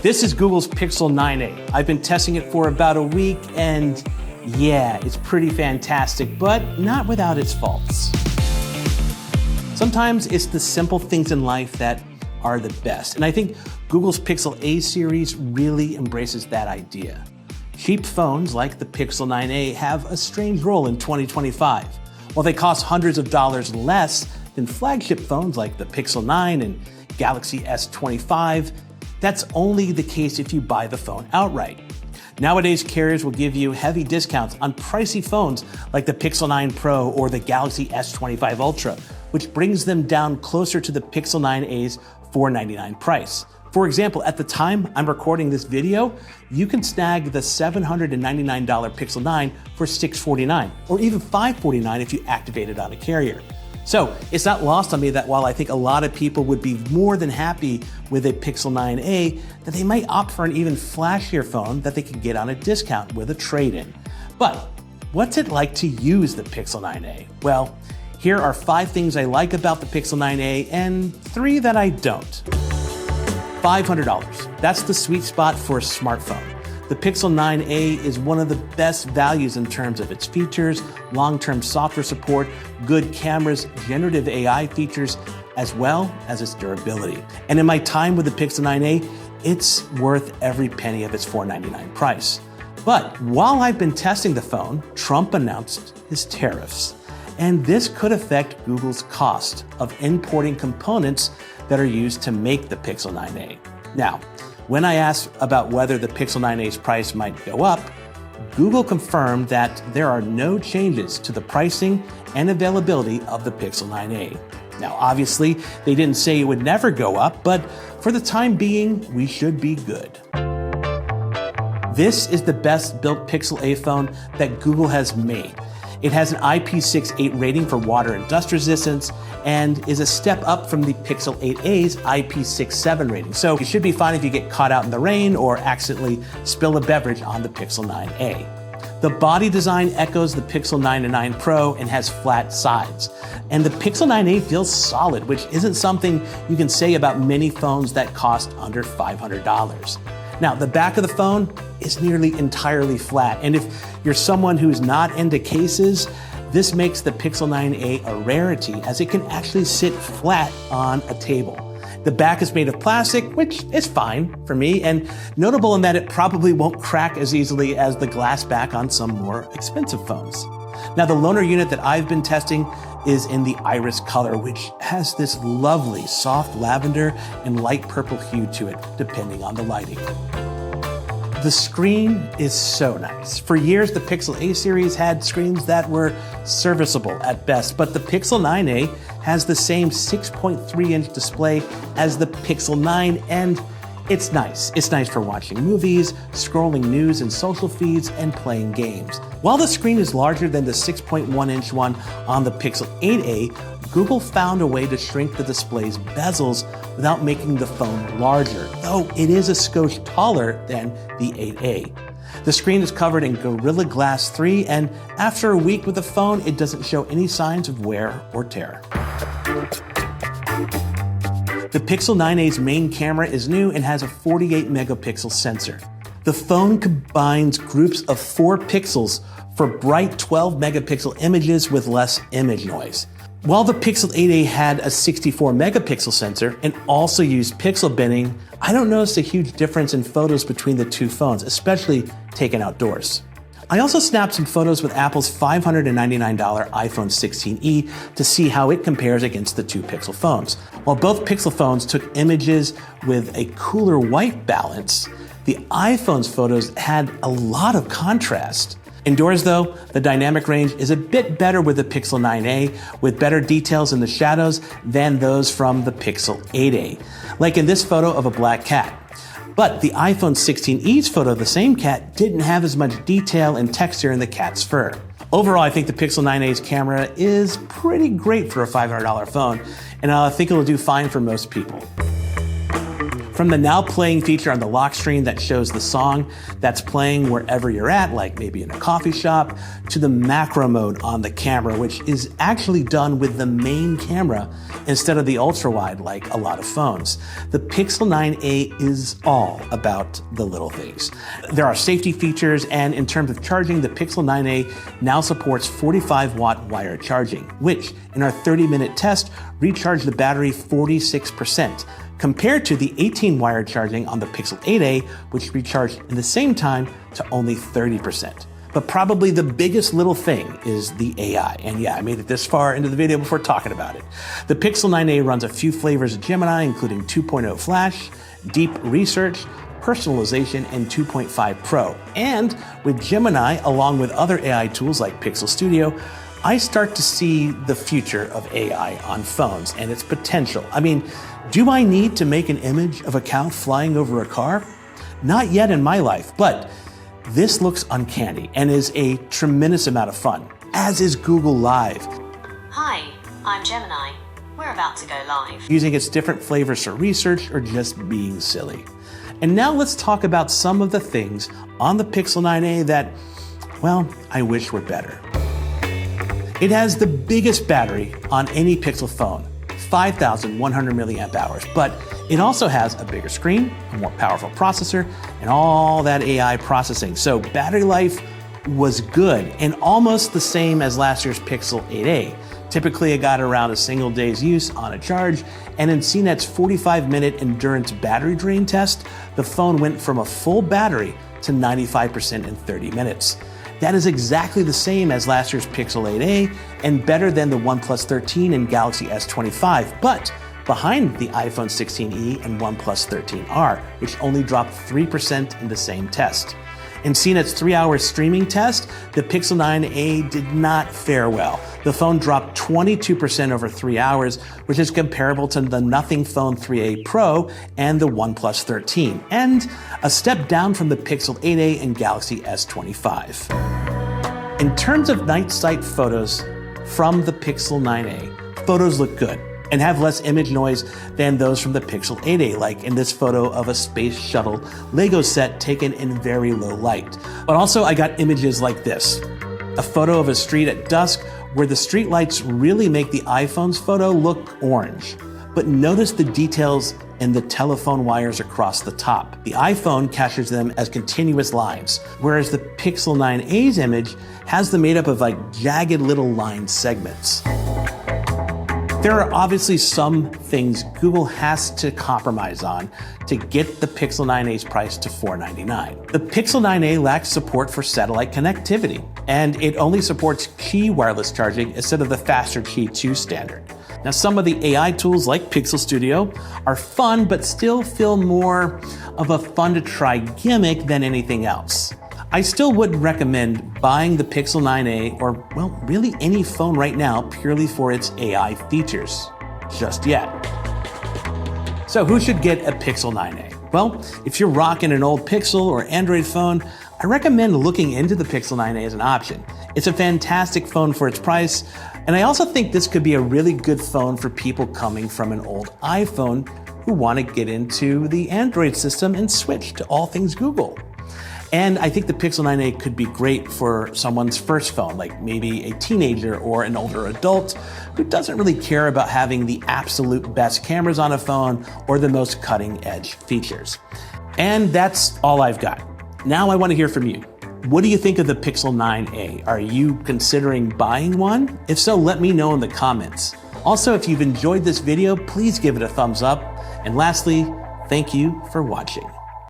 This is Google's Pixel 9a. I've been testing it for about a week and yeah, it's pretty fantastic, but not without its faults. Sometimes it's the simple things in life that are the best, and I think Google's Pixel A series really embraces that idea. Cheap phones like the Pixel 9a have a strange role in 2025. While they cost hundreds of dollars less than flagship phones like the Pixel 9 and Galaxy S25, that's only the case if you buy the phone outright. Nowadays, carriers will give you heavy discounts on pricey phones like the Pixel 9 Pro or the Galaxy S25 Ultra, which brings them down closer to the Pixel 9a's $499 price. For example, at the time I'm recording this video, you can snag the $799 Pixel 9 for $649, or even $549 if you activate it on a carrier. So it's not lost on me that while I think a lot of people would be more than happy with a Pixel 9a, that they might opt for an even flashier phone that they can get on a discount with a trade-in. But what's it like to use the Pixel 9a? Well, here are 5 things I like about the Pixel 9a and 3 that I don't. $500. That's the sweet spot for a smartphone. The Pixel 9a is one of the best values in terms of its features, long-term software support, good cameras, generative AI features, as well as its durability. And in my time with the Pixel 9a, it's worth every penny of its $499 price. But while I've been testing the phone, Trump announced his tariffs. And this could affect Google's cost of importing components that are used to make the Pixel 9a. Now, when I asked about whether the Pixel 9a's price might go up, Google confirmed that there are no changes to the pricing and availability of the Pixel 9a. Now, obviously, they didn't say it would never go up, but for the time being, we should be good. This is the best built Pixel A phone that Google has made. It has an IP68 rating for water and dust resistance and is a step up from the Pixel 8a's IP67 rating. So it should be fine if you get caught out in the rain or accidentally spill a beverage on the Pixel 9a. The body design echoes the Pixel 9 and 9 Pro and has flat sides. And the Pixel 9a feels solid, which isn't something you can say about many phones that cost under $500. Now, the back of the phone is nearly entirely flat, and if you're someone who's not into cases, this makes the Pixel 9a a rarity as it can actually sit flat on a table. The back is made of plastic, which is fine for me, and notable in that it probably won't crack as easily as the glass back on some more expensive phones. Now, the loaner unit that I've been testing is in the iris color, which has this lovely soft lavender and light purple hue to it, depending on the lighting. The screen is so nice. For years, the Pixel A series had screens that were serviceable at best, but the Pixel 9a has the same 6.3-inch display as the Pixel 9, and it's nice. It's nice for watching movies, scrolling news and social feeds, and playing games. While the screen is larger than the 6.1-inch one on the Pixel 8a, Google found a way to shrink the display's bezels without making the phone larger, though it is a skosh taller than the 8a. The screen is covered in Gorilla Glass 3, and after a week with the phone, it doesn't show any signs of wear or tear. The Pixel 9a's main camera is new and has a 48-megapixel sensor. The phone combines groups of 4 pixels for bright 12-megapixel images with less image noise. While the Pixel 8a had a 64-megapixel sensor and also used pixel binning, I don't notice a huge difference in photos between the two phones, especially taken outdoors. I also snapped some photos with Apple's $599 iPhone 16e to see how it compares against the two Pixel phones. While both Pixel phones took images with a cooler white balance, the iPhone's photos had a lot of contrast. Indoors though, the dynamic range is a bit better with the Pixel 9a, with better details in the shadows than those from the Pixel 8a, like in this photo of a black cat. But the iPhone 16e's photo of the same cat didn't have as much detail and texture in the cat's fur. Overall, I think the Pixel 9a's camera is pretty great for a $500 phone, and I think it'll do fine for most people. From the now playing feature on the lock screen that shows the song that's playing wherever you're at, like maybe in a coffee shop, to the macro mode on the camera, which is actually done with the main camera instead of the ultra wide like a lot of phones. The Pixel 9a is all about the little things. There are safety features, and in terms of charging, the Pixel 9a now supports 45-watt wired charging, which in our 30-minute test recharged the battery 46%. Compared to the 18-wire charging on the Pixel 8a, which recharged in the same time to only 30%. But probably the biggest little thing is the AI. And yeah, I made it this far into the video before talking about it. The Pixel 9a runs a few flavors of Gemini, including 2.0 Flash, Deep Research, Personalization, and 2.5 Pro. And with Gemini, along with other AI tools like Pixel Studio, I start to see the future of AI on phones and its potential. I mean, do I need to make an image of a cow flying over a car? Not yet in my life, but this looks uncanny and is a tremendous amount of fun, as is Google Live. Hi, I'm Gemini. We're about to go live. Using its different flavors for research or just being silly. And now let's talk about some of the things on the Pixel 9a that, well, I wish were better. It has the biggest battery on any Pixel phone, 5,100 milliamp hours, but it also has a bigger screen, a more powerful processor, and all that AI processing. So battery life was good and almost the same as last year's Pixel 8a. Typically, it got around a single day's use on a charge, and in CNET's 45-minute endurance battery drain test, the phone went from a full battery to 95% in 30 minutes. That is exactly the same as last year's Pixel 8a and better than the OnePlus 13 and Galaxy S25, but behind the iPhone 16e and OnePlus 13R, which only dropped 3% in the same test. In CNET's 3-hour streaming test, the Pixel 9a did not fare well. The phone dropped 22% over 3 hours, which is comparable to the Nothing Phone 3a Pro and the OnePlus 13, and a step down from the Pixel 8a and Galaxy S25. In terms of night sight photos from the Pixel 9a, photos look good and have less image noise than those from the Pixel 8a, like in this photo of a space shuttle Lego set taken in very low light. But also I got images like this, a photo of a street at dusk where the street lights really make the iPhone's photo look orange. But notice the details in the telephone wires across the top. The iPhone captures them as continuous lines, whereas the Pixel 9a's image has them made up of like jagged little line segments. There are obviously some things Google has to compromise on to get the Pixel 9a's price to $499. The Pixel 9a lacks support for satellite connectivity, and it only supports Qi wireless charging instead of the faster Qi 2 standard. Now, some of the AI tools like Pixel Studio are fun, but still feel more of a fun-to-try gimmick than anything else. I still wouldn't recommend buying the Pixel 9a or, well, really any phone right now purely for its AI features, just yet. So who should get a Pixel 9a? Well, if you're rocking an old Pixel or Android phone, I recommend looking into the Pixel 9a as an option. It's a fantastic phone for its price, and I also think this could be a really good phone for people coming from an old iPhone who want to get into the Android system and switch to all things Google. And I think the Pixel 9a could be great for someone's first phone, like maybe a teenager or an older adult who doesn't really care about having the absolute best cameras on a phone or the most cutting-edge features. And that's all I've got. Now I want to hear from you. What do you think of the Pixel 9a? Are you considering buying one? If so, let me know in the comments. Also, if you've enjoyed this video, please give it a thumbs up. And lastly, thank you for watching.